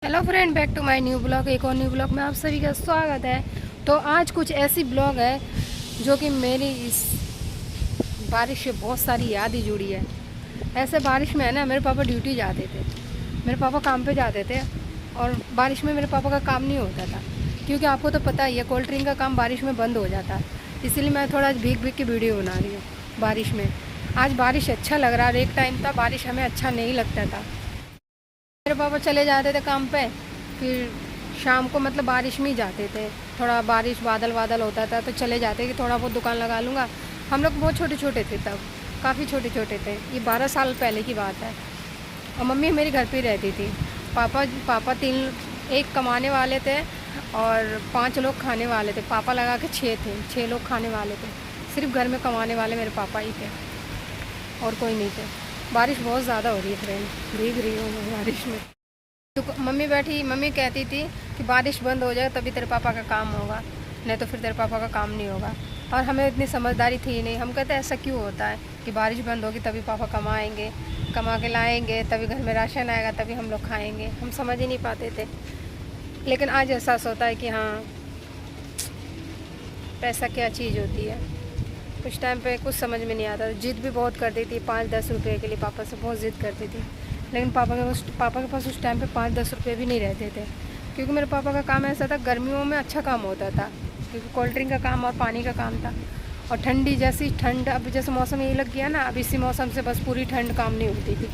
Hello friend, back to my new blog. एक और new blog में आप सभी का स्वागत है। तो आज कुछ ऐसी ब्लॉग है जो कि मेरी इस बारिश से बहुत सारी यादें जुड़ी है। ऐसे बारिश में है ना, मेरे पापा ड्यूटी जाते थे, मेरे पापा काम पे जाते थे और बारिश में मेरे पापा का काम नहीं होता था, क्योंकि आपको तो पता ही है कोल्ड ड्रिंक का काम बारिश में बंद हो जाता है। इसीलिए मैं थोड़ा आज भीग भीग के वीडियो बना रही हूँ बारिश में। आज बारिश अच्छा लग रहा है और एक टाइम था बारिश हमें अच्छा नहीं लगता था। मेरे पापा चले जाते थे काम पे, फिर शाम को मतलब बारिश में ही जाते थे। थोड़ा बारिश बादल बादल होता था तो चले जाते कि थोड़ा बहुत दुकान लगा लूँगा। हम लोग बहुत छोटे छोटे थे तब, काफ़ी छोटे छोटे थे, ये 12 साल पहले की बात है। और मम्मी मेरी घर पे ही रहती थी। पापा पापा एक कमाने वाले थे और 5 लोग खाने वाले थे। पापा लगा के 6 थे, 6 लोग खाने वाले थे। सिर्फ घर में कमाने वाले मेरे पापा ही थे और कोई नहीं थे। बारिश बहुत ज़्यादा हो रही है फ्रेंड, भीग रही हूँ मैं बारिश में। तो मम्मी बैठी, मम्मी कहती थी कि बारिश बंद हो जाए तभी तेरे पापा का काम होगा, नहीं तो फिर तेरे पापा का काम नहीं होगा। और हमें इतनी समझदारी थी नहीं। हम कहते ऐसा क्यों होता है कि बारिश बंद होगी तभी पापा कमाएंगे, कमा के लाएंगे, तभी घर में राशन आएगा, तभी हम लोग खाएंगे। हम समझ ही नहीं पाते थे। लेकिन आज एहसास होता है कि हाँ, पैसा क्या चीज़ होती है। कुछ टाइम पे कुछ समझ में नहीं आता। जिद भी बहुत करती थी 5-10 रुपये के लिए, पापा से बहुत जिद करती थी। लेकिन पापा के पास उस टाइम पे 5-10 रुपये भी नहीं रहते थे, क्योंकि मेरे पापा का काम ऐसा था, गर्मियों में अच्छा काम होता था क्योंकि कोल्ड ड्रिंक का काम और पानी का काम था। और ठंडी जैसी ठंड, अब जैसे मौसम यही लग गया ना, अब इसी मौसम से बस पूरी ठंड काम नहीं होती थी।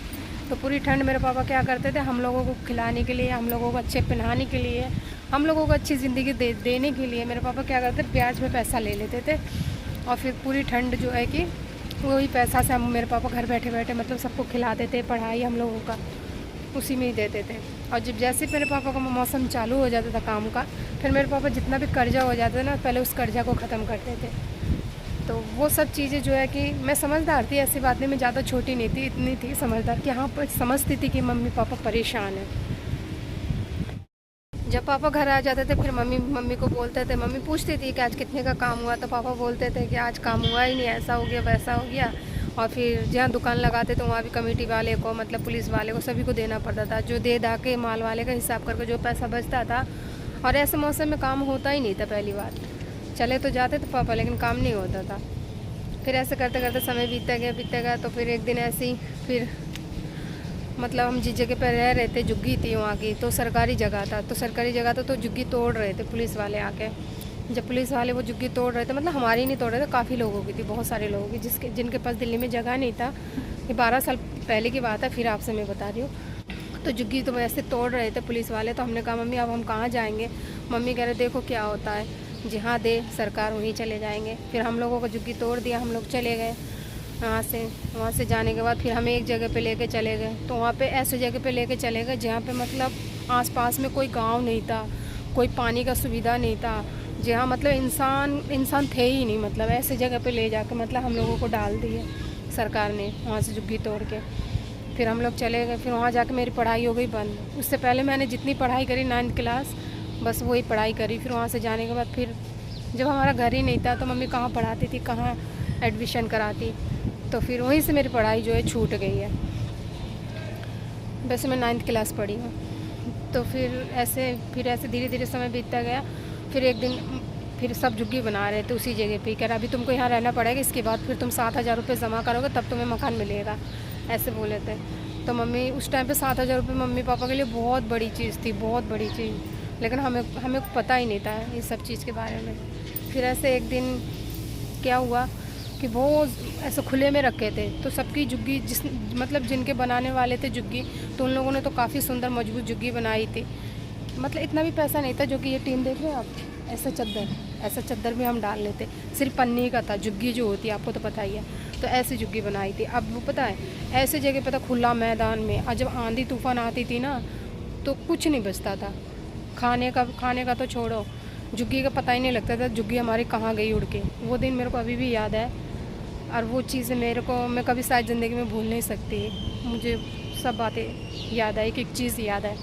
तो पूरी ठंड मेरे पापा क्या करते थे, हम लोगों को खिलाने के लिए, हम लोगों को अच्छे पहनाने के लिए, हम लोगों को अच्छी ज़िंदगी देने के लिए मेरे पापा क्या करते थे, ब्याज में पैसा ले लेते थे। और फिर पूरी ठंड जो है कि वही पैसा से हम, मेरे पापा घर बैठे बैठे मतलब सबको खिलाते थे, पढ़ाई हम लोगों का उसी में ही देते थे। और जब जैसे ही मेरे पापा का मौसम चालू हो जाता था काम का, फिर मेरे पापा जितना भी कर्जा हो जाता था ना, पहले उस कर्जा को ख़त्म करते थे। तो वो सब चीज़ें जो है कि मैं समझदार थी, ऐसी बात नहीं, मैं ज़्यादा छोटी नहीं थी, इतनी थी समझदार कि हाँ, पर समझती थी कि मम्मी पापा परेशान हैं। जब पापा घर आ जाते थे फिर मम्मी को बोलते थे, मम्मी पूछती थी कि आज कितने का काम हुआ, तो पापा बोलते थे कि आज काम हुआ ही नहीं, ऐसा हो गया वैसा हो गया। और फिर जहाँ दुकान लगाते तो वहाँ भी कमेटी वाले को, मतलब पुलिस वाले को, सभी को देना पड़ता था, जो दे दा के माल वाले का हिसाब करके जो पैसा बचता था। और ऐसे मौसम में काम होता ही नहीं था। पहली बात, चले तो जाते थे पापा लेकिन काम नहीं होता था। फिर ऐसे करते करते समय बीतता गया। तो फिर एक दिन ऐसे ही, फिर मतलब हम जिस जगह पर रह रहे थे, झुग्गी थी वहाँ की, तो सरकारी जगह था, तो झुग्गी तोड़ रहे थे पुलिस वाले आके। जब पुलिस वाले वो झुग्गी तोड़ रहे थे, मतलब हमारी नहीं तोड़ रहे थे, काफ़ी लोगों की थी, बहुत सारे लोगों की, जिनके पास दिल्ली में जगह नहीं था। ये 12 साल पहले की बात है, फिर आपसे मैं बता रही हूँ। तो झुग्गी तो ऐसे तोड़ रहे थे पुलिस वाले। तो हमने कहा मम्मी अब हम कहाँ जाएँगे। मम्मी कह रहे देखो क्या होता है, जहाँ दे सरकार वहीं चले जाएंगे। फिर हम लोगों को झुग्गी तोड़ दिया, हम लोग चले गए। वहाँ से जाने के बाद फिर हमें एक जगह पे लेके चले गए। तो वहाँ पे ऐसे जगह पे लेके चले गए जहाँ पे मतलब आसपास में कोई गांव नहीं था, कोई पानी का सुविधा नहीं था, जहाँ मतलब इंसान थे ही नहीं। मतलब ऐसे जगह पे ले जाके मतलब हम लोगों को डाल दिए सरकार ने, वहाँ से झुग्गी तोड़ के। फिर हम लोग चले गए। फिर वहाँ जाके मेरी पढ़ाई हो गई बंद। उससे पहले मैंने जितनी पढ़ाई करी 9th क्लास, बस वही पढ़ाई करी। फिर वहाँ से जाने के बाद फिर जब हमारा घर ही नहीं था तो मम्मी कहाँ पढ़ाती थी, कहाँ एडमिशन कराती। तो फिर वहीं से मेरी पढ़ाई जो है छूट गई है। वैसे मैं 9th क्लास पढ़ी हूँ। तो फिर ऐसे धीरे धीरे समय बीतता गया। फिर एक दिन फिर सब झुग्गी बना रहे थे उसी जगह पे, कह रहा अभी तुमको यहाँ रहना पड़ेगा, इसके बाद फिर तुम 7,000 रुपये जमा करोगे तब तुम्हें मकान मिलेगा, ऐसे बोले थे। तो मम्मी उस टाइम पे 7,000 रुपये मम्मी पापा के लिए बहुत बड़ी चीज़ थी, बहुत बड़ी चीज़। लेकिन हमें पता ही नहीं था इस सब चीज़ के बारे में। फिर ऐसे एक दिन क्या हुआ कि वो ऐसे खुले में रखे थे, तो सबकी झुग्गी मतलब जिनके बनाने वाले थे झुग्गी, तो उन लोगों ने तो काफ़ी सुंदर मजबूत झुग्गी बनाई थी। मतलब इतना भी पैसा नहीं था जो कि ये टीम देख रहे हैं आप, ऐसा चद्दर भी हम डाल लेते। सिर्फ पन्नी का था, झुग्गी जो होती है आपको तो पता ही है। तो ऐसी झुग्गी बनाई थी। अब वो पता है ऐसे जगह पे था खुला मैदान में, और जब आंधी तूफान आती थी ना तो कुछ नहीं बचता था। खाने का तो छोड़ो, झुग्गी का पता ही नहीं लगता था झुग्गी हमारी कहाँ गई उड़ के। वो दिन मेरे को अभी भी याद है, और वो चीज़ें मैं कभी शायद ज़िंदगी में भूल नहीं सकती। मुझे सब बातें याद है, एक चीज़ याद है।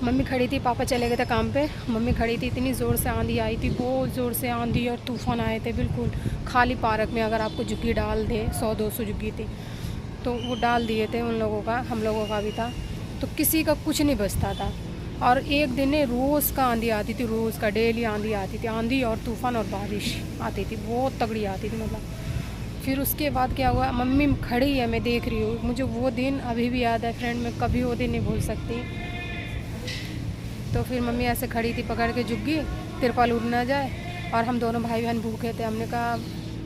मम्मी खड़ी थी, पापा चले गए थे काम पे। मम्मी खड़ी थी, इतनी ज़ोर से आंधी आई थी, बहुत ज़ोर से आंधी और तूफ़ान आए थे। बिल्कुल खाली पार्क में अगर आपको झुग्गी डाल दे, 100-200 झुग्गी थी, तो वो डाल दिए थे उन लोगों का, हम लोगों का भी था। तो किसी का कुछ नहीं बचता था। और एक दिन ने रोज़ का आंधी आती थी, रोज़ का डेली आंधी आती थी, आंधी और तूफ़ान और बारिश आती थी, बहुत तगड़ी आती थी मतलब। फिर उसके बाद क्या हुआ, मम्मी खड़ी है, मैं देख रही हूँ, मुझे वो दिन अभी भी याद है फ्रेंड, मैं कभी वो दिन नहीं भूल सकती। तो फिर मम्मी ऐसे खड़ी थी पकड़ के जुग्गी, तिरपाल उड़ ना जाए, और हम दोनों भाई बहन भूखे थे। हमने कहा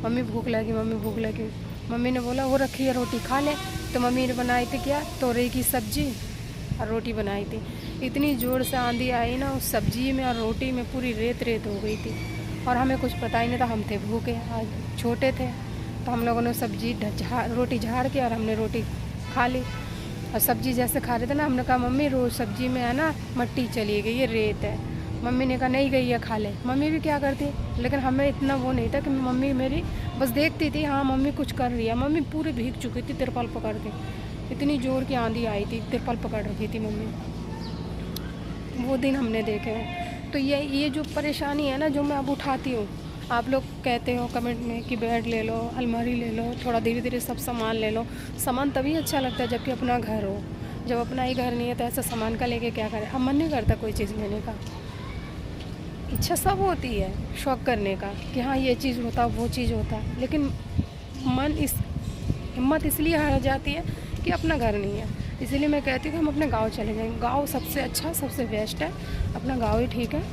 मम्मी भूख लगी, मम्मी भूख लगी। मम्मी ने बोला वो रखी है रोटी खा ले। तो मम्मी ने बनाई थी क्या, तोरई की सब्जी और रोटी बनाई थी। इतनी ज़ोर से आंधी आई ना, उस सब्जी में और रोटी में पूरी रेत रेत हो गई थी, और हमें कुछ पता ही नहीं था। हम थे भूखे, आज छोटे थे, तो हम लोगों ने सब्जी रोटी झाड़ के और हमने रोटी खा ली। और सब्जी जैसे खा रहे थे ना, हमने कहा मम्मी रोज़ सब्जी में है ना मट्टी चली गई, ये रेत है। मम्मी ने कहा नहीं गई है, खा ले। मम्मी भी क्या करती, लेकिन हमें इतना वो नहीं था कि मम्मी मेरी बस देखती थी, हाँ मम्मी कुछ कर रही है। मम्मी पूरी भीग चुकी थी तिरपाल पकड़ के, इतनी ज़ोर की आंधी आई थी, तिरपाल पकड़ रखी थी मम्मी। वो दिन हमने देखे हैं। तो ये जो परेशानी है ना, जो मैं अब उठाती हूँ, आप लोग कहते हो कमेंट में कि बेड ले लो, अलमारी ले लो, थोड़ा धीरे धीरे सब सामान ले लो। सामान तभी अच्छा लगता है जबकि अपना घर हो। जब अपना ही घर नहीं है तो ऐसा सामान का लेके क्या करें। अब मन नहीं करता कोई चीज़ लेने का। इच्छा सब होती है शौक़ करने का कि हाँ ये चीज़ होता, वो चीज़ होता, लेकिन हिम्मत इसलिए हार जाती है कि अपना घर नहीं है। इसीलिए मैं कहती हूँ कि हम अपने गाँव चले जाएँ। गाँव सबसे अच्छा, सबसे बेस्ट है, अपना गाँव ही ठीक है।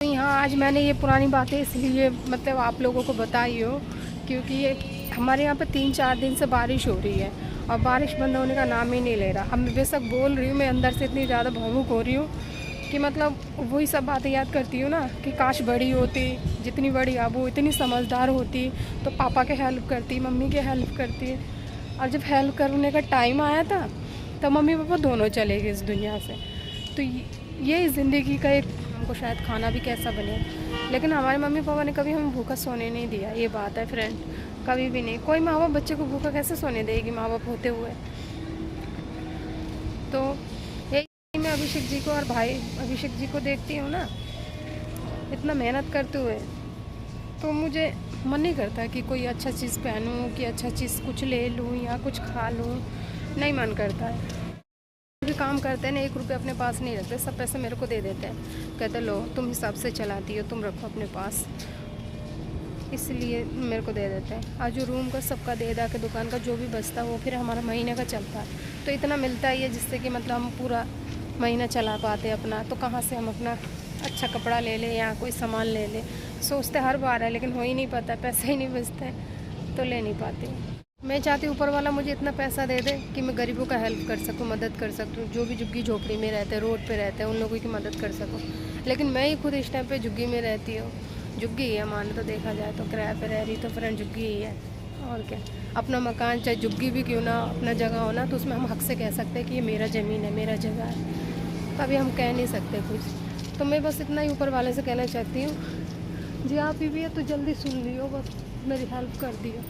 यहाँ आज मैंने ये पुरानी बातें इसलिए मतलब आप लोगों को बताई हो, क्योंकि ये हमारे यहाँ पे 3-4 दिन से बारिश हो रही है, और बारिश बंद होने का नाम ही नहीं ले रहा। अब मैं बेशक बोल रही हूँ, मैं अंदर से इतनी ज़्यादा भावुक हो रही हूँ कि मतलब वही सब बातें याद करती हूँ ना, कि काश बड़ी होती, जितनी बड़ी अब वो इतनी समझदार होती, तो पापा के हेल्प करती, मम्मी के हेल्प करती। और जब हेल्प करने का टाइम आया था तब मम्मी पापा दोनों चले गए इस दुनिया से। तो ये ज़िंदगी का एक, हमको शायद खाना भी कैसा बने, लेकिन हमारे मम्मी पापा ने कभी हमें भूखा सोने नहीं दिया। ये बात है फ्रेंड, कभी भी नहीं। कोई माँ बाप बच्चे को भूखा कैसे सोने देगी, माँ बाप होते हुए। तो यही मैं अभिषेक जी को और भाई अभिषेक जी को देखती हूँ ना, इतना मेहनत करते हुए, तो मुझे मन नहीं करता कि कोई अच्छा चीज़ पहनूं, कि अच्छा चीज़ कुछ ले लूँ या कुछ खा लूँ, नहीं मन करता है। भी काम करते हैं ना, 1 रुपये अपने पास नहीं रखते, सब पैसे मेरे को दे देते हैं, कहते लो तुम हिसाब से चलाती हो, तुम रखो अपने पास, इसलिए मेरे को दे देते हैं। आज जो रूम का सबका दे दा के दुकान का जो भी बचता है वो फिर हमारा महीने का चलता है। तो इतना मिलता ही है जिससे कि मतलब हम पूरा महीना चला पाते हैं अपना। तो कहाँ से हम अपना अच्छा कपड़ा ले लें या कोई सामान ले लें, सोचते हर बार है, लेकिन हो ही नहीं पाता, पैसा ही नहीं बचता है, तो ले नहीं पाती। मैं चाहती हूँ ऊपर वाला मुझे इतना पैसा दे दे कि मैं गरीबों का हेल्प कर सकूँ, मदद कर सकूँ, जो भी झुग्गी झोपड़ी में रहते हैं, रोड पे रहते हैं, उन लोगों की मदद कर सकूँ। लेकिन मैं ही खुद इस टाइम पे झुग्गी में रहती हूँ। झुग्गी ही है, माने तो देखा जाए तो किराए पे रह रही तो फ्रेंड झुग्गी ही है, और क्या। अपना मकान चाहे झुग्गी भी क्यों ना, अपना जगह हो ना, तो उसमें हम हक से कह सकते हैं कि ये मेरा ज़मीन है, मेरा जगह है। कभी हम कह नहीं सकते कुछ। तो मैं बस इतना ही ऊपर वाले से कहना चाहती हूँ, जी आप ही भी है तो जल्दी सुन लियो, बस मेरी हेल्प कर दियो।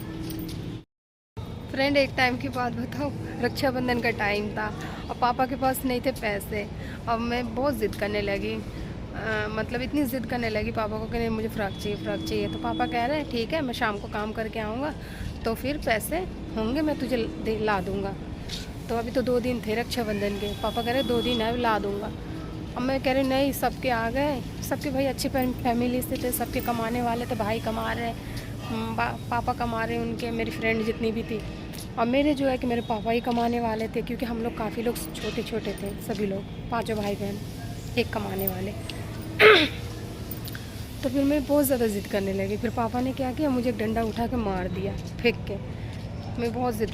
फ्रेंड एक टाइम की बात बताऊँ, रक्षाबंधन का टाइम था और पापा के पास नहीं थे पैसे, और मैं बहुत ज़िद करने लगी, मतलब इतनी ज़िद करने लगी पापा को कि नहीं मुझे फ़्रॉक चाहिए, फ़्रॉक चाहिए। तो पापा कह रहे हैं ठीक है, मैं शाम को काम करके आऊँगा तो फिर पैसे होंगे मैं तुझे ला दूँगा। तो अभी तो 2 दिन थे रक्षाबंधन के, पापा कह रहे 2 दिन है ला दूँगा। अब मैं कह रही नहीं, सबके आ गए, सबके भाई अच्छी फैमिली से थे, सबके कमाने वाले थे, भाई कमा रहे, पापा कमा रहे उनके, मेरी फ्रेंड जितनी भी थी, और मेरे जो है कि मेरे पापा ही कमाने वाले थे, क्योंकि हम लोग काफ़ी लोग छोटे छोटे थे, सभी लोग 5 भाई बहन, एक कमाने वाले। तो फिर मैं बहुत ज़्यादा ज़िद करने लगी। फिर पापा ने क्या किया, मुझे एक डंडा उठा के मार दिया फेंक के। मैं बहुत ज़िद,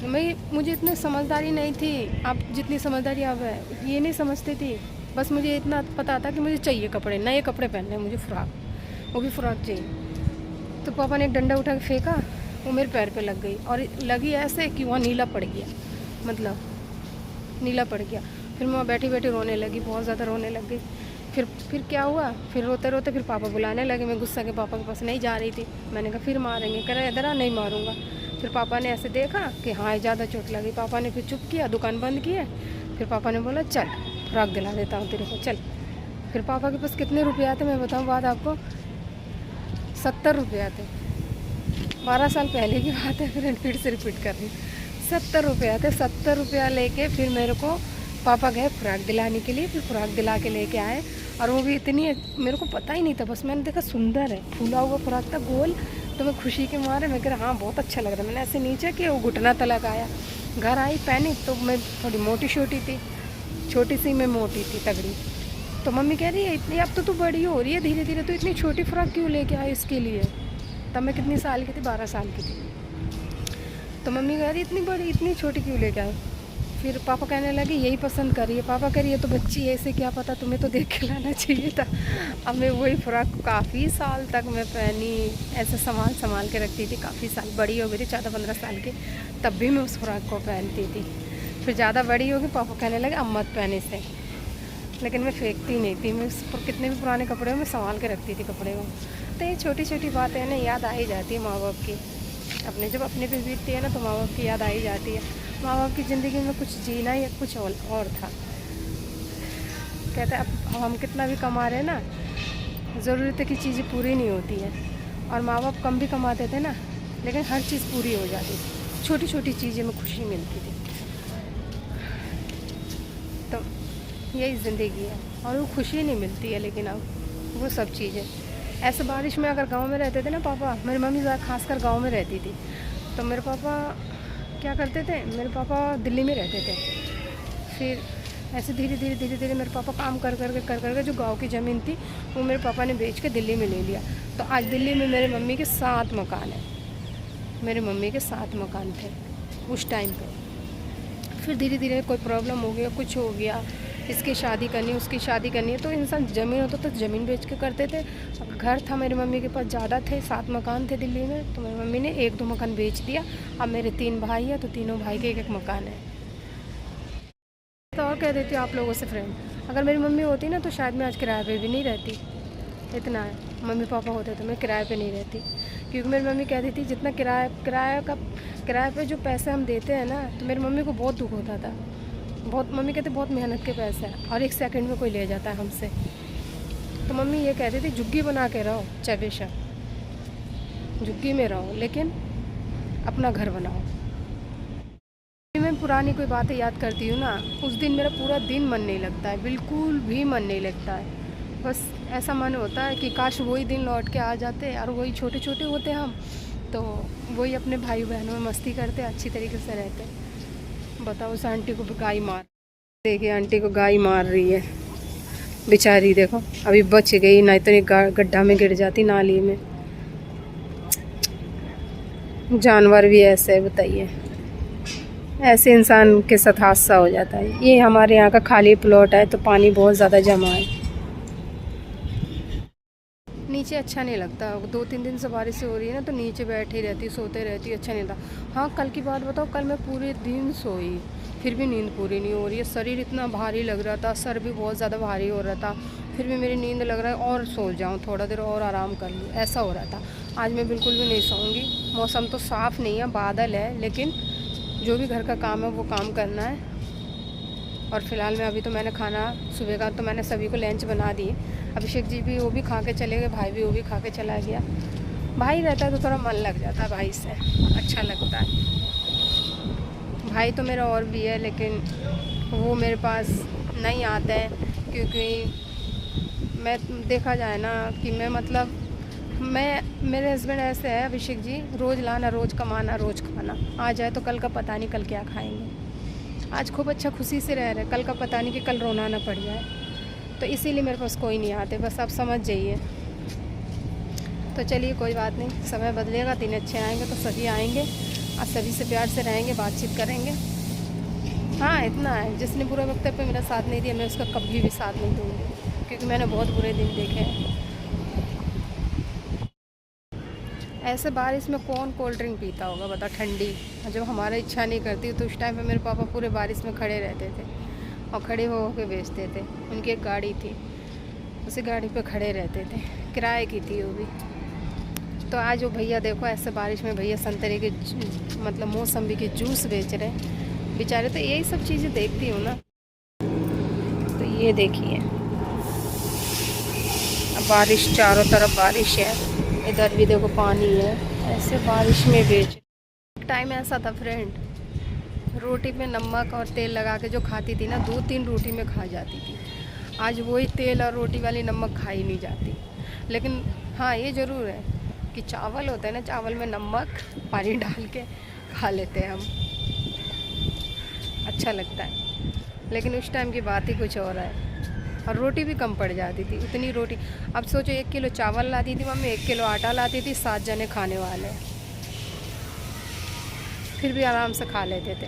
मुझे इतनी समझदारी नहीं थी, आप जितनी समझदारी अब है ये नहीं समझती थी। बस मुझे इतना पता था कि मुझे चाहिए कपड़े, नए कपड़े पहनने, मुझे फ़्रॉक, वो भी फ़्रॉक चाहिए। तो पापा ने एक डंडा उठा के फेंका, वो मेरे पैर पे लग गई, और लगी ऐसे कि वहाँ नीला पड़ गया, मतलब नीला पड़ गया। फिर मैं बैठी बैठी रोने लगी, बहुत ज़्यादा रोने लग गई। फिर क्या हुआ, फिर रोते रोते फिर पापा बुलाने लगे। मैं गुस्सा के पापा के पास नहीं जा रही थी, मैंने कहा फिर मारेंगे, कह रहे इधर आ, नहीं मारूंगा। फिर पापा ने ऐसे देखा कि हाँ ज़्यादा चोट लगी, पापा ने फिर चुप किया, दुकान बंद किया। फिर पापा ने बोला चल फ्रॉक दिला देता हूँ तेरे को, चल। फिर पापा के पास कितने रुपये आते मैं बताऊँ बात आपको, 70 रुपये आते। 12 साल पहले की बात है, फिर से रिपीट कर रही, 70 रुपया थे। 70 रुपया लेके फिर मेरे को पापा गए खुराक दिलाने के लिए, फिर खुराक दिला के लेके आए। और वो भी इतनी, मेरे को पता ही नहीं था, बस मैंने देखा सुंदर है, फूला हुआ खुराक था गोल, तो मैं खुशी के मारे मैं कह रहा हाँ बहुत अच्छा लग रहा है। मैंने ऐसे नीचे किया, वो घुटना तलक आया। घर आई पहनी तो मैं थोड़ी मोटी छोटी थी, छोटी सी मैं मोटी थी तगड़ी। तो मम्मी कह रही है इतनी अब तो तू बड़ी हो रही है धीरे धीरे, तो इतनी छोटी फ्रॉक क्यों लेके आई इसके लिए। तब मैं कितनी साल की थी, 12 साल की थी। तो मम्मी कह रही इतनी बड़ी इतनी छोटी क्यों लेके आई। फिर पापा कहने लगे यही पसंद करिए। पापा कह रही है तो बच्ची है, ऐसे क्या पता, तुम्हें तो देख के लाना चाहिए था। अब मैं वही फ्रॉक काफ़ी साल तक मैं पहनी, ऐसे संभाल के रखती थी। काफ़ी साल बड़ी हो गई थी, 14-15 साल की, तब भी मैं उस फ्रॉक को पहनती थी। फिर ज़्यादा बड़ी होगी, पापा कहने लगे अब मत पहने से, लेकिन मैं फेंकती नहीं थी। मैं कितने भी पुराने कपड़े हो मैं संभाल के रखती थी कपड़े को। तो ये छोटी छोटी बातें हैं ना, याद आ ही जाती है माँ बाप की। अपने जब अपने पे बीतती है ना तो माँ बाप की याद आ ही जाती है। माँ बाप की ज़िंदगी में कुछ जीना या कुछ और था। कहते हैं अब हम कितना भी कमा रहे हैं ना, ज़रूरत की चीज़ें पूरी नहीं होती है। और माँ बाप कम भी कमाते थे ना, लेकिन हर चीज़ पूरी हो जाती थी। छोटी छोटी चीज़ें में खुशी मिलती थी। तो यही ज़िंदगी है, और वो खुशी नहीं मिलती है। लेकिन अब वो सब चीज़ें ऐसे बारिश में, अगर गांव में रहते थे ना पापा, मेरी मम्मी खासकर गांव में रहती थी, तो मेरे पापा क्या करते थे, मेरे पापा दिल्ली में रहते थे। फिर ऐसे धीरे धीरे मेरे पापा काम कर कर जो गांव की ज़मीन थी वो मेरे पापा ने बेच के दिल्ली में ले लिया। तो आज दिल्ली में मेरे मम्मी के 7 मकान हैं। मेरे मम्मी के 7 मकान थे उस टाइम पे। फिर धीरे धीरे कोई प्रॉब्लम हो गया, कुछ हो गया, इसकी शादी करनी उसकी शादी करनी है, तो इंसान ज़मीन होता तो ज़मीन बेच के करते थे। घर था मेरी मम्मी के पास ज़्यादा थे, 7 मकान थे दिल्ली में, तो मेरी मम्मी ने 1-2 मकान बेच दिया। अब मेरे 3 भाई हैं, तो तीनों भाई के एक मकान है। तो और कह देती हूँ आप लोगों से फ्रेंड, अगर मेरी मम्मी होती ना तो शायद मैं आज किराए पे भी नहीं रहती। इतना है, मम्मी पापा होते तो मैं किराए पे नहीं रहती। क्योंकि मेरी मम्मी कहती थी जितना किराए पे जो पैसे हम देते हैं ना, तो मेरी मम्मी को बहुत दुख होता था। बहुत, मम्मी कहते बहुत मेहनत के पैसे हैं और 1 सेकंड में कोई ले जाता है हमसे। तो मम्मी ये कहती थी झुग्गी बना के रहो, चाहे बेशक झुग्गी में रहो, लेकिन अपना घर बनाओ। मैं पुरानी कोई बातें याद करती हूँ ना, उस दिन मेरा पूरा दिन मन नहीं लगता है, बिल्कुल भी मन नहीं लगता है। बस ऐसा मन होता है कि काश वही दिन लौट के आ जाते, और वही छोटे छोटे होते हम, तो वही अपने भाई बहनों में मस्ती करते, अच्छी तरीके से रहते। बताओ उस आंटी को गाय मार, देखिए आंटी को गाय मार रही है बेचारी। देखो अभी बच गई, नहीं तो गड्ढा में गिर जाती, नाली में। जानवर भी ऐसे है, बताइए, ऐसे इंसान के साथ हादसा हो जाता है। ये हमारे यहाँ का खाली प्लॉट है, तो पानी बहुत ज़्यादा जमा है। नीचे अच्छा नहीं लगता, 2-3 दिन से बारिश हो रही है ना, तो नीचे बैठी रहती, सोते रहती, अच्छा नहीं लगता। हाँ कल की बात बताओ, कल मैं पूरे दिन सोई, फिर भी नींद पूरी नहीं हो रही है। शरीर इतना भारी लग रहा था, सर भी बहुत ज़्यादा भारी हो रहा था, फिर भी मेरी नींद लग रहा है और सो जाऊँ, थोड़ा देर और आराम कर लूँ, ऐसा हो रहा था। आज मैं बिल्कुल भी नहीं सोऊंगी। मौसम तो साफ़ नहीं है, बादल है, लेकिन जो भी घर का काम है वो काम करना है। और फ़िलहाल में अभी तो मैंने खाना सुबह का तो मैंने सभी को लंच बना दिए। अभिषेक जी भी वो भी खा के चले गए, भाई भी वो भी खा के चला गया। भाई रहता है तो थोड़ा मन लग जाता है, भाई से अच्छा लगता है। भाई तो मेरा और भी है, लेकिन वो मेरे पास नहीं आता है, क्योंकि मैं, देखा जाए ना कि मैं मतलब मेरे हस्बैंड ऐसे है अभिषेक जी, रोज़ लाना रोज़ कमाना रोज़ खाना। आ जाए तो कल का पता नहीं कल क्या खाएंगे। आज खूब अच्छा खुशी से रह रहे, कल का पता नहीं कि कल रोना ना पड़ जाए। तो इसीलिए मेरे पास कोई नहीं आते, बस आप समझ जाइए। तो चलिए कोई बात नहीं, समय बदलेगा, दिन अच्छे आएंगे तो सभी आएंगे और सभी से प्यार से रहेंगे, बातचीत करेंगे। हाँ इतना है, जिसने बुरे वक्त पे मेरा साथ नहीं दिया, मैं उसका कभी भी साथ नहीं दूँगी, क्योंकि मैंने बहुत बुरे दिन देखे हैं। ऐसे बारिश में कौन कोल्ड ड्रिंक पीता होगा, बता, ठंडी। जब हमारा इच्छा नहीं करती तो उस टाइम पे मेरे पापा पूरे बारिश में खड़े रहते थे और खड़े हो के बेचते थे। उनकी एक गाड़ी थी, उसी गाड़ी पे खड़े रहते थे, किराए की थी वो भी। तो आज वो भैया देखो, ऐसे बारिश में भैया संतरे के मतलब मौसम्बी के जूस बेच रहे हैं बेचारे। तो यही सब चीज़ें देखती हूँ ना। तो ये देखिए, अब बारिश, चारों तरफ बारिश है, इधर भी देखो पानी है, ऐसे बारिश में बेच। टाइम ऐसा था फ्रेंड रोटी में नमक और तेल लगा के जो खाती थी ना, 2-3 रोटी में खा जाती थी। आज वही तेल और रोटी वाली नमक खाई नहीं जाती। लेकिन हाँ, ये ज़रूर है कि चावल होता है ना, चावल में नमक पानी डाल के खा लेते हैं हम, अच्छा लगता है। लेकिन उस टाइम की बात ही कुछ और है। और रोटी भी कम पड़ जाती थी, उतनी रोटी। अब सोचो 1 किलो चावल लाती थी मम्मी, 1 किलो आटा लाती थी, 7 जने खाने वाले, फिर भी आराम से खा लेते थे।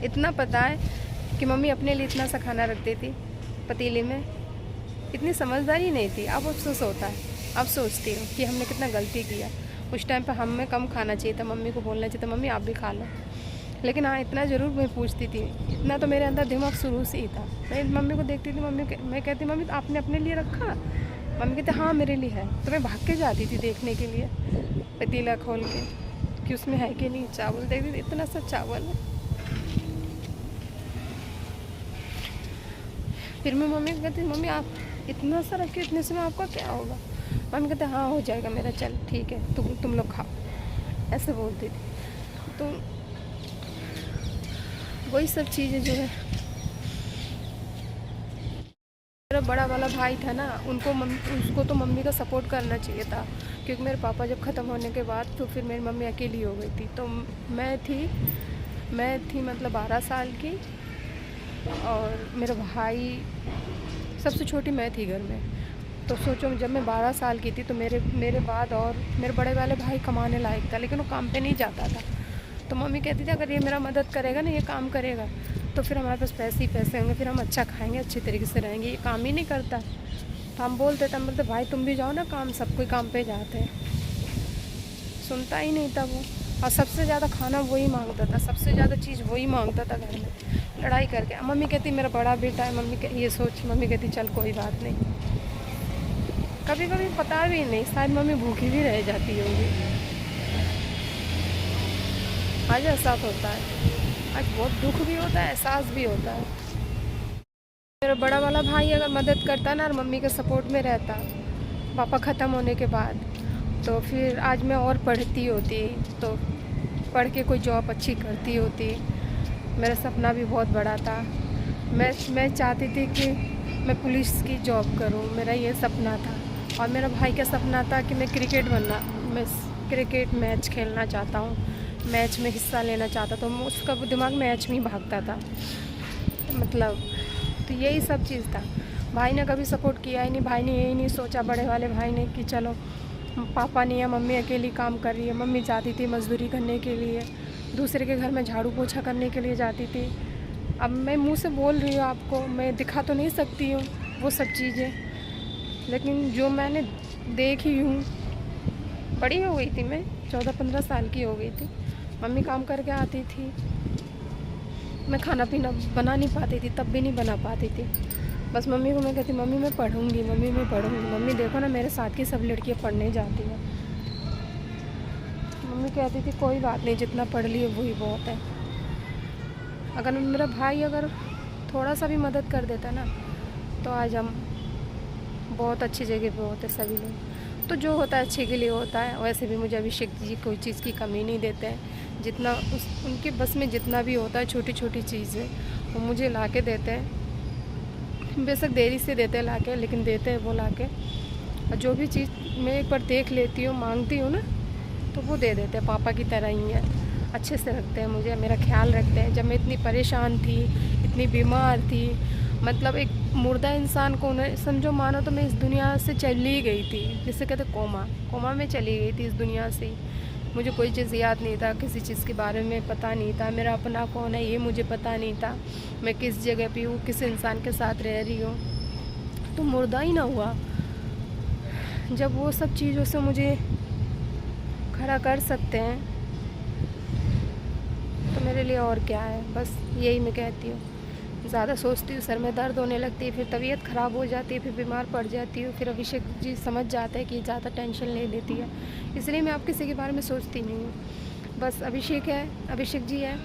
इतना पता है कि मम्मी अपने लिए इतना सा खाना रखती थी पतीले में। इतनी समझदारी नहीं थी। अब अफसोस होता है, अब सोचती हूँ कि हमने कितना गलती किया। उस टाइम पे हमें कम खाना चाहिए था, मम्मी को बोलना चाहिए था मम्मी आप भी खा लो। लेकिन हाँ, इतना ज़रूर मैं पूछती थी, इतना तो मेरे अंदर दिमाग शुरू से ही था। मैं मम्मी को देखती थी, मैं कहती मम्मी तो आपने अपने लिए रखा? मम्मी कहते हाँ मेरे लिए है। तो मैं भाग के जाती थी देखने के लिए, पतीला खोल के कि उसमें है कि नहीं। चावल देखती थी, इतना सा चावल है। फिर मैं मम्मी को कहती मम्मी आप इतना सा रखे, इतने से में आपका क्या होगा? मम्मी कहते हाँ हो जाएगा मेरा, चल ठीक है तुम लोग खाओ, ऐसे बोलती थी। तो वही सब चीज़ें जो है। मेरा बड़ा वाला भाई था ना, उसको तो मम्मी का सपोर्ट करना चाहिए था, क्योंकि मेरे पापा जब ख़त्म होने के बाद तो फिर मेरी मम्मी अकेली हो गई थी। तो मैं थी मतलब 12 साल की, और मेरा भाई सबसे छोटी मैं थी घर में। तो सोचो जब मैं 12 साल की थी तो मेरे बाद और मेरे बड़े वाले भाई कमाने लायक था, लेकिन वो काम पे नहीं जाता था। तो मम्मी कहती थी अगर ये मेरा मदद करेगा ना, ये काम करेगा, तो फिर हमारे पास पैसे ही पैसे होंगे, फिर हम अच्छा खाएंगे, अच्छे तरीके से रहेंगे। ये काम ही नहीं करता। तो हम बोलते भाई तुम भी जाओ ना काम, सब कोई काम पे जाते हैं। सुनता ही नहीं था वो। और सबसे ज़्यादा खाना वही मांगता था, सबसे ज़्यादा चीज़ वही मांगता था घर में, लड़ाई करके। मम्मी कहती मेरा बड़ा बेटा है, मम्मी कहती चल कोई बात नहीं। कभी कभी पता भी नहीं, शायद मम्मी भूखी भी रह जाती होगी। आज एहसास होता है, आज बहुत दुख भी होता है, एहसास भी होता है। मेरा बड़ा वाला भाई अगर मदद करता ना और मम्मी के सपोर्ट में रहता पापा ख़त्म होने के बाद, तो फिर आज मैं और पढ़ती होती, तो पढ़ के कोई जॉब अच्छी करती होती। मेरा सपना भी बहुत बड़ा था। मैं चाहती थी कि मैं पुलिस की जॉब करूं, मेरा ये सपना था। और मेरा भाई का सपना था कि मैं क्रिकेट मैच खेलना चाहता हूँ, मैच में हिस्सा लेना चाहता। तो उसका दिमाग मैच में ही भागता था मतलब। तो यही सब चीज़ था। भाई ने कभी सपोर्ट किया ही नहीं। भाई ने यही नहीं सोचा, बड़े वाले भाई ने, कि चलो पापा नहीं है, मम्मी अकेली काम कर रही है। मम्मी जाती थी मजदूरी करने के लिए, दूसरे के घर में झाड़ू पोछा करने के लिए जाती थी। अब मैं मुंह से बोल रही हूँ आपको, मैं दिखा तो नहीं सकती हूँ वो सब चीज़ें, लेकिन जो मैंने देखी हूँ। बड़ी हो गई थी मैं, 14-15 साल की हो गई थी। मम्मी काम करके आती थी, मैं खाना पीना बना नहीं पाती थी, तब भी नहीं बना पाती थी। बस मम्मी को मैं कहती मम्मी मैं पढ़ूँगी, मम्मी मैं पढ़ूँगी। मम्मी देखो ना मेरे साथ की सब लड़कियाँ पढ़ने जाती हैं। मम्मी कहती थी कोई बात नहीं, जितना पढ़ लिए वही बहुत है। अगर मेरा भाई अगर थोड़ा सा भी मदद कर देता ना, तो आज हम बहुत अच्छी जगह पे होते सभी लोग। तो जो होता है अच्छे के लिए होता है। वैसे भी मुझे अभिषेक जी कोई चीज़ की कमी नहीं देते हैं। जितना उनके बस में जितना भी होता है, छोटी छोटी चीज़ें वो मुझे ला के देते हैं। बेशक देरी से देते हैं ला के, लेकिन देते हैं वो ला के। और जो भी चीज़ मैं एक बार देख लेती हूँ, मांगती हूँ ना, तो वो दे देते हैं। पापा की तरह ही है, अच्छे से रखते हैं मुझे, मेरा ख्याल रखते हैं। जब मैं इतनी परेशान थी, इतनी बीमार थी, मतलब एक मुर्दा इंसान को उन्हें समझो, मानो तो मैं इस दुनिया से चली गई थी। जिसे कहते कोमा में चली गई थी इस दुनिया से। मुझे कोई चीज़ याद नहीं था, किसी चीज़ के बारे में पता नहीं था। मेरा अपना कौन है ये मुझे पता नहीं था। मैं किस जगह पे हूँ, किस इंसान के साथ रह रही हूँ, तो मुर्दा ही ना हुआ। जब वो सब चीज़ों से मुझे खड़ा कर सकते हैं, तो मेरे लिए और क्या है। बस यही मैं कहती हूँ। ज़्यादा सोचती हूँ, सर में दर्द होने लगती है, फिर तबीयत ख़राब हो जाती है, फिर बीमार पड़ जाती हूँ। फिर अभिषेक जी समझ जाते हैं कि ज़्यादा टेंशन ले लेती है, इसलिए मैं आप किसी के बारे में सोचती नहीं हूँ। बस अभिषेक है, अभिषेक जी है,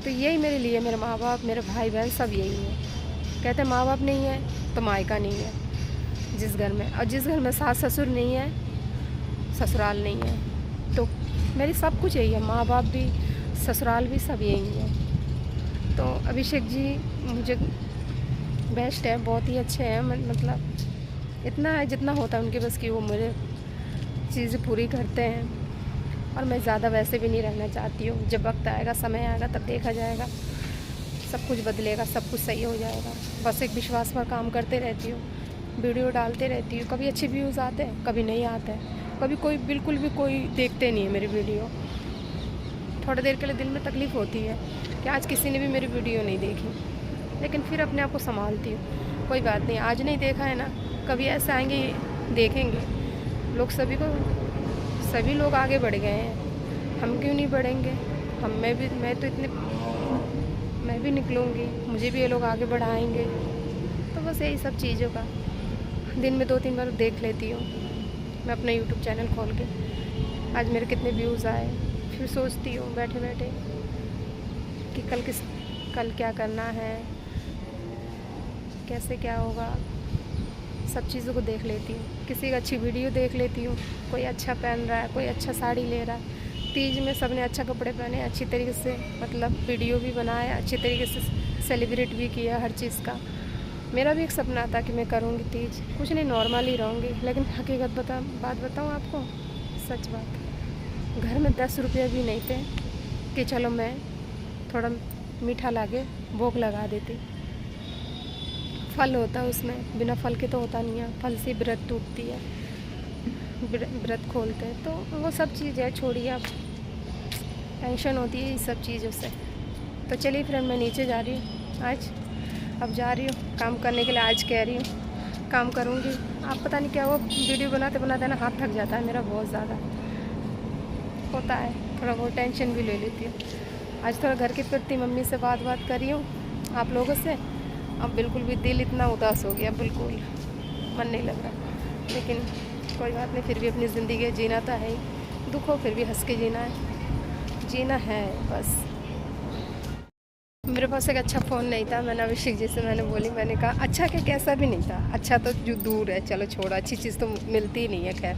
तो यही मेरे लिए, मेरे माँ बाप, मेरे भाई बहन सब यही है। कहते हैं माँ बाप नहीं है तो मायका नहीं है जिस घर में, और जिस घर में सास ससुर नहीं है, ससुराल नहीं है। तो मेरी सब कुछ यही है, माँ बाप भी, ससुराल भी सब यही है। तो अभिषेक जी मुझे बेस्ट है, बहुत ही अच्छे हैं। मतलब इतना है जितना होता है उनके बस की, वो मुझे चीज़ें पूरी करते हैं। और मैं ज़्यादा वैसे भी नहीं रहना चाहती हूँ। जब वक्त आएगा, समय आएगा, तब देखा जाएगा, सब कुछ बदलेगा, सब कुछ सही हो जाएगा। बस एक विश्वास पर काम करते रहती हूँ, वीडियो डालते रहती हूँ। कभी अच्छे व्यूज़ आते हैं, कभी नहीं आते हैं, कभी कोई बिल्कुल भी कोई देखते नहीं है मेरी वीडियो। थोड़ी देर के लिए दिल में तकलीफ़ होती है कि आज किसी ने भी मेरी वीडियो नहीं देखी, लेकिन फिर अपने आप को संभालती हूँ। कोई बात नहीं, आज नहीं देखा है ना, कभी ऐसे आएंगे देखेंगे। लोग सभी लोग आगे बढ़ गए हैं, हम क्यों नहीं बढ़ेंगे? मैं भी निकलूँगी, मुझे भी ये लोग आगे बढ़ाएंगे। तो बस यही सब चीज़ों का दिन में 2-3 बार देख लेती हूँ मैं अपना यूट्यूब चैनल खोल के, आज मेरे कितने व्यूज़ आए। फिर सोचती हूँ बैठे बैठे कि कल क्या करना है, कैसे क्या होगा, सब चीज़ों को देख लेती हूँ। किसी की अच्छी वीडियो देख लेती हूँ, कोई अच्छा पहन रहा है, कोई अच्छा साड़ी ले रहा है। तीज में सबने अच्छा कपड़े पहने, अच्छी तरीके से मतलब वीडियो भी बनाया, अच्छी तरीके से सेलिब्रेट भी किया हर चीज़ का। मेरा भी एक सपना था कि मैं करूँगी तीज, कुछ नहीं नॉर्मल ही रहूँगी। लेकिन हकीकत बात बताऊँ आपको, सच बात, घर में 10 रुपये भी नहीं थे कि चलो मैं थोड़ा मीठा लाके भोग लगा देती। फल होता है उसमें, बिना फल के तो होता नहीं है, फल से व्रत टूटती है, व्रत खोलते हैं। तो वो सब चीज़ है, छोड़िए आप, टेंशन होती है इस सब चीज़ों से। तो चलिए फ्रेंड, मैं नीचे जा रही हूँ आज, अब जा रही हूँ काम करने के लिए। आज कह रही हूँ काम करूँगी। आप पता नहीं क्या, वो वीडियो बनाते बनाते ना हाथ थक जाता है मेरा, बहुत ज़्यादा होता है, थोड़ा बहुत टेंशन भी ले लेती हूँ। आज थोड़ा घर के प्रति मम्मी से बात कर रही हूँ आप लोगों से। अब बिल्कुल भी दिल इतना उदास हो गया, बिल्कुल मन नहीं लग रहा। लेकिन कोई बात नहीं, फिर भी अपनी ज़िंदगी जीना तो है ही, दुख हो फिर भी हंस के जीना है बस। मेरे पास एक अच्छा फ़ोन नहीं था। मैंने अभिषेक जी से मैंने कहा अच्छा क्या, कैसा भी नहीं था, अच्छा तो जो दूर है, चलो छोड़ो, अच्छी चीज़ तो मिलती ही नहीं है खैर।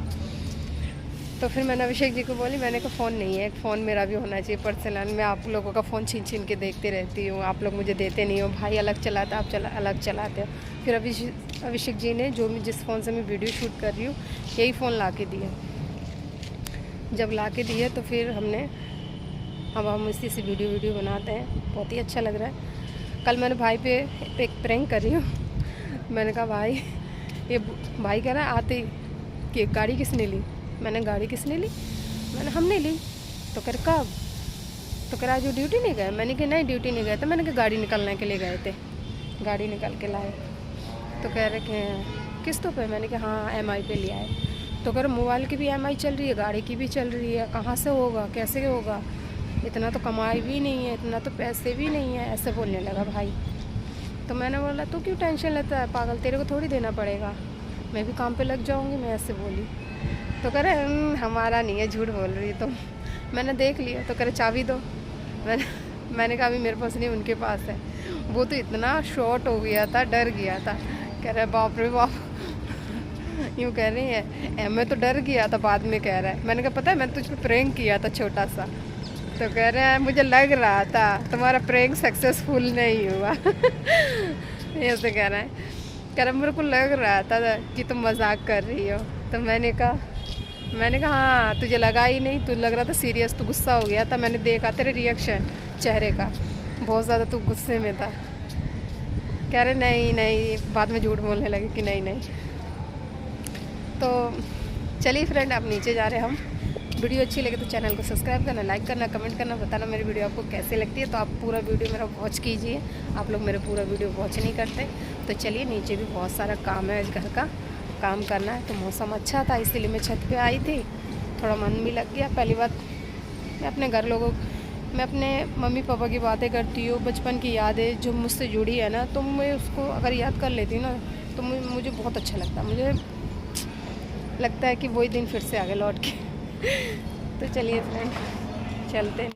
तो फिर मैंने अभिषेक जी को बोली, मैंने कहा फ़ोन नहीं है, एक फ़ोन मेरा भी होना चाहिए पर्सनल। मैं आप लोगों का फ़ोन छीन के देखती रहती हूँ, आप लोग मुझे देते नहीं हो, भाई अलग चलाता, आप अलग चलाते हो। फिर अभिषेक जी ने जिस फ़ोन से मैं वीडियो शूट कर रही हूँ, यही फ़ोन ला के दिया। जब ला के दिए तो फिर हम इसी से वीडियो बनाते हैं, बहुत ही अच्छा लग रहा है। कल मैंने भाई पे एक प्रैंक कर रही हूँ। मैंने कहा भाई कह रहा है आते कि गाड़ी किसने ली? मैंने गाड़ी किसने ली? हमने ली। तो कह रहा कब? तो कह रहा आज ड्यूटी नहीं गए? मैंने कहा नहीं ड्यूटी नहीं गए थे, मैंने कहा गाड़ी निकलने के लिए गए थे, गाड़ी निकल के लाए। तो कह रहे कि किस्तों पे? मैंने कहा हाँ EMI पे लिया है। तो कह रहे मोबाइल की भी EMI चल रही है, गाड़ी की भी चल रही है, कहाँ से होगा, कैसे होगा, इतना तो कमाई भी नहीं है, इतना तो पैसे भी नहीं है, ऐसे बोलने लगा भाई। तो मैंने बोला तू क्यों टेंशन लेता है पागल, तेरे को थोड़ी देना पड़ेगा, मैं भी काम पे लग जाऊंगी, मैं ऐसे बोली। तो कह रहे हमारा नहीं है, झूठ बोल रही है तुम। मैंने देख लिया। तो कह रहे चाबी दो। मैंने कहा अभी मेरे पास नहीं, उनके पास है। वो तो इतना शॉर्ट हो गया था, डर गया था, कह रहा है बाप रे बाप, यूँ कह रही है। मैं तो डर गया था, बाद में कह रहा है। मैंने कहा पता है मैंने तुझ पर प्रैंक किया था छोटा सा। तो कह रहे हैं मुझे लग रहा था तुम्हारा प्रैंक सक्सेसफुल नहीं हुआ। ऐसे कह रहा है, कह रहा मेरे को लग रहा था कि तुम मजाक कर रही हो। तो मैंने कहा हाँ तुझे लगा ही नहीं, तू लग रहा था सीरियस, तू गुस्सा हो गया था, मैंने देखा तेरे रिएक्शन चेहरे का, बहुत ज़्यादा तू गुस्से में था। कह रहे नहीं, बाद में झूठ बोलने लगे कि नहीं। तो चलिए फ्रेंड, आप नीचे जा रहे हैं हम। वीडियो अच्छी लगे तो चैनल को सब्सक्राइब करना, लाइक करना, कमेंट करना, बताना मेरी वीडियो आपको कैसे लगती है। तो आप पूरा वीडियो मेरा वॉच कीजिए, आप लोग मेरा पूरा वीडियो वॉच नहीं करते। तो चलिए, नीचे भी बहुत सारा काम है, घर का काम करना है। तो मौसम अच्छा था इसलिए मैं छत पे आई थी, थोड़ा मन भी लग गया। पहली बात मैं अपने मम्मी पापा की बातें करती हूँ, बचपन की यादें जो मुझसे जुड़ी है ना, तो मैं उसको अगर याद कर लेती हूँ ना, तो मुझे बहुत अच्छा लगता है। मुझे लगता है कि वही दिन फिर से आगे लौट के। तो चलिए फ्रेंड, चलते हैं।